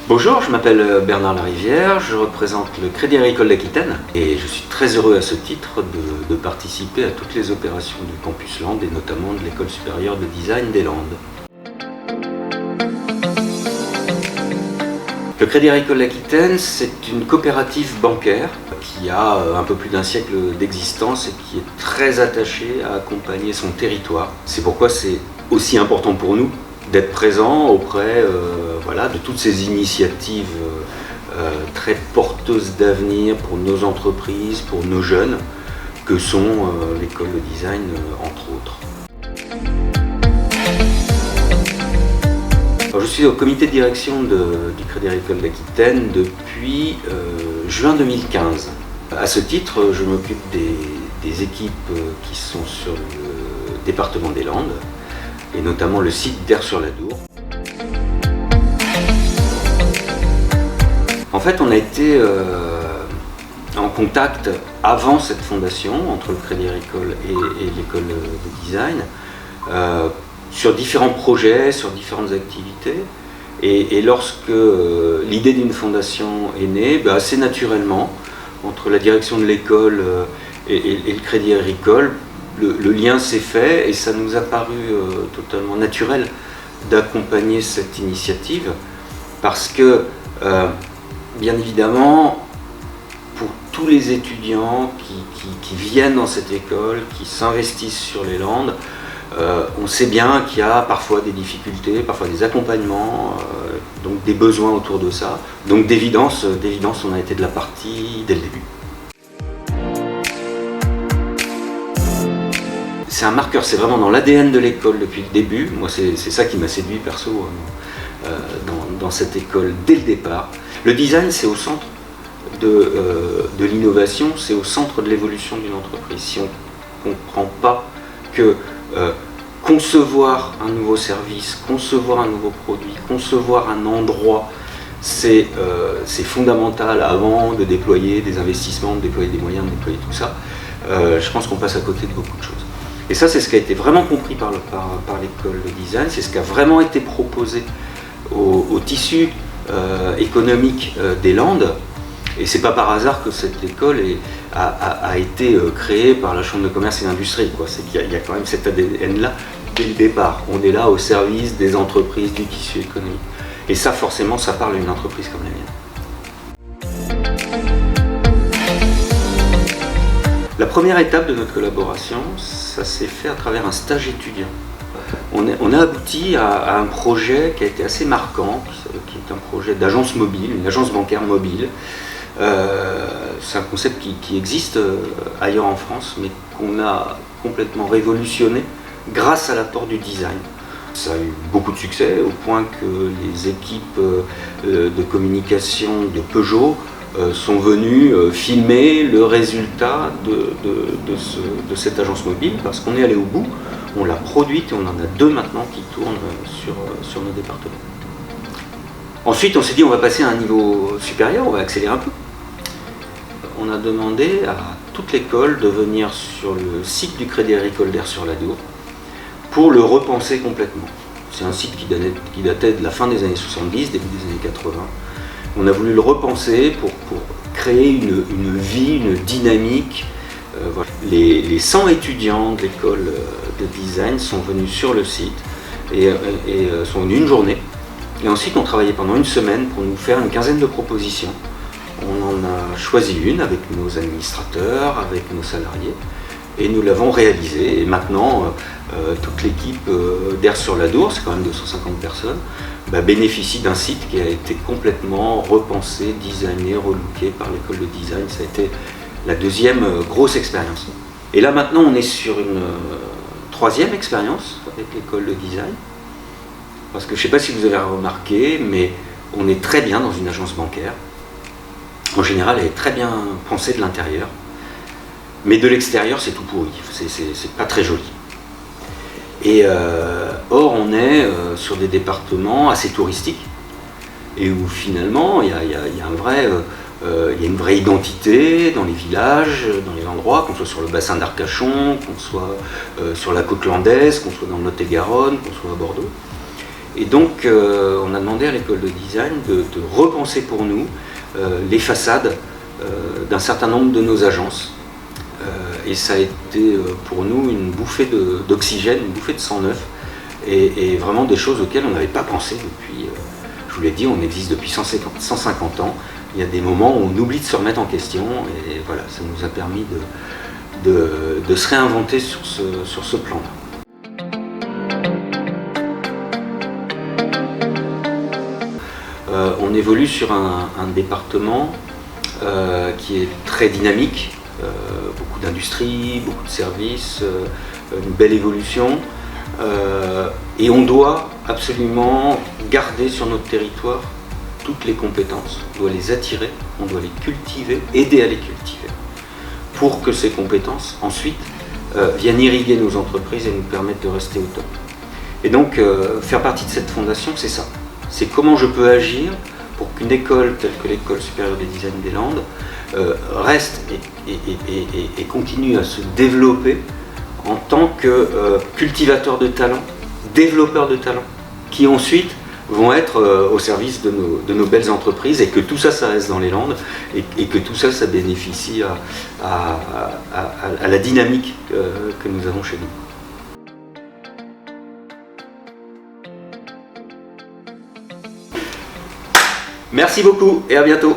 Bonjour, je m'appelle Bernard Larivière, je représente le Crédit Agricole d'Aquitaine et je suis très heureux à ce titre de participer à toutes les opérations du Campus Landes et notamment de l'École supérieure de design des Landes. Le Crédit Agricole d'Aquitaine, c'est une coopérative bancaire qui a un peu plus d'un siècle d'existence et qui est très attachée à accompagner son territoire. C'est pourquoi c'est aussi important pour nous d'être présent auprès de toutes ces initiatives très porteuses d'avenir pour nos entreprises, pour nos jeunes, que sont l'école de design entre autres. Alors, je suis au comité de direction du Crédit Agricole d'Aquitaine depuis juin 2015. À ce titre, je m'occupe des équipes qui sont sur le département des Landes, et notamment le site d'Aire-sur-la-Dour. En fait, on a été en contact avant cette fondation entre le Crédit Agricole et l'école de design sur différents projets, sur différentes activités. Et lorsque l'idée d'une fondation est née, assez naturellement, entre la direction de l'école et le Crédit Agricole, le lien s'est fait et ça nous a paru totalement naturel d'accompagner cette initiative parce que, bien évidemment, pour tous les étudiants qui viennent dans cette école, qui s'investissent sur les Landes, on sait bien qu'il y a parfois des difficultés, parfois des accompagnements, donc des besoins autour de ça. Donc d'évidence, on a été de la partie dès le début. C'est un marqueur, c'est vraiment dans l'ADN de l'école depuis le début. Moi, c'est ça qui m'a séduit perso dans cette école dès le départ. Le design, c'est au centre de l'innovation, c'est au centre de l'évolution d'une entreprise. Si on ne comprend pas que concevoir un nouveau service, concevoir un nouveau produit, concevoir un endroit, c'est fondamental avant de déployer des investissements, de déployer des moyens, de déployer tout ça. Je pense qu'on passe à côté de beaucoup de choses. Et ça, c'est ce qui a été vraiment compris par l'école de design, c'est ce qui a vraiment été proposé au tissu économique des Landes. Et c'est pas par hasard que cette école a été créée par la Chambre de commerce et d'industrie. C'est qu'il y a quand même cet ADN-là dès le départ. On est là au service des entreprises, du tissu économique. Et ça, forcément, ça parle à une entreprise comme la mienne. La première étape de notre collaboration, ça s'est fait à travers un stage étudiant. On a abouti à un projet qui a été assez marquant, qui est un projet d'agence mobile, une agence bancaire mobile. C'est un concept qui existe ailleurs en France, mais qu'on a complètement révolutionné grâce à l'apport du design. Ça a eu beaucoup de succès, au point que les équipes de communication de Peugeot sont venus filmer le résultat de cette agence mobile, parce qu'on est allé au bout, on l'a produite et on en a 2 maintenant qui tournent sur nos départements. Ensuite, on s'est dit on va passer à un niveau supérieur, on va accélérer un peu. On a demandé à toute l'école de venir sur le site du Crédit Agricole d'Aire-sur-la-Dour pour le repenser complètement. C'est un site qui datait de la fin des années 70, début des années 80. On a voulu le repenser pour créer une vie, une dynamique. Voilà. Les 100 étudiants de l'école de design sont venus sur le site et sont venus une journée. Et ensuite, on travaillait pendant une semaine pour nous faire une quinzaine de propositions. On en a choisi une avec nos administrateurs, avec nos salariés, et nous l'avons réalisée. Et maintenant, toute l'équipe d'Aire-sur-la-Dour, c'est quand même 250 personnes, bénéficie d'un site qui a été complètement repensé, designé, relooké par l'école de design. Ça a été la deuxième grosse expérience. Et là maintenant, on est sur une troisième expérience avec l'école de design. Parce que je ne sais pas si vous avez remarqué, mais on est très bien dans une agence bancaire. En général, elle est très bien pensée de l'intérieur. Mais de l'extérieur, c'est tout pourri. C'est pas très joli. Et or, on est sur des départements assez touristiques et où finalement il y a une vraie identité dans les villages, dans les endroits, qu'on soit sur le bassin d'Arcachon, qu'on soit sur la côte landaise, qu'on soit dans le Lot-et-Garonne, qu'on soit à Bordeaux. Et donc on a demandé à l'école de design de repenser pour nous les façades d'un certain nombre de nos agences. Et ça a été pour nous une bouffée d'oxygène, une bouffée de sang neuf, et vraiment des choses auxquelles on n'avait pas pensé depuis, je vous l'ai dit, on existe depuis 150 ans. Il y a des moments où on oublie de se remettre en question, et voilà, ça nous a permis de se réinventer sur ce plan-là. On évolue sur un département qui est très dynamique, beaucoup d'industries, beaucoup de services, une belle évolution, et on doit absolument garder sur notre territoire toutes les compétences, on doit les attirer, on doit les cultiver, aider à les cultiver, pour que ces compétences ensuite viennent irriguer nos entreprises et nous permettent de rester au top. Et donc faire partie de cette fondation, c'est ça. C'est comment je peux agir pour qu'une école telle que l'École supérieure des designs des Landes reste et continue à se développer en tant que cultivateur de talents, développeur de talents, qui ensuite vont être au service de nos belles entreprises, et que tout ça, ça reste dans les Landes, et que tout ça, ça bénéficie à la dynamique que nous avons chez nous. Merci beaucoup et à bientôt.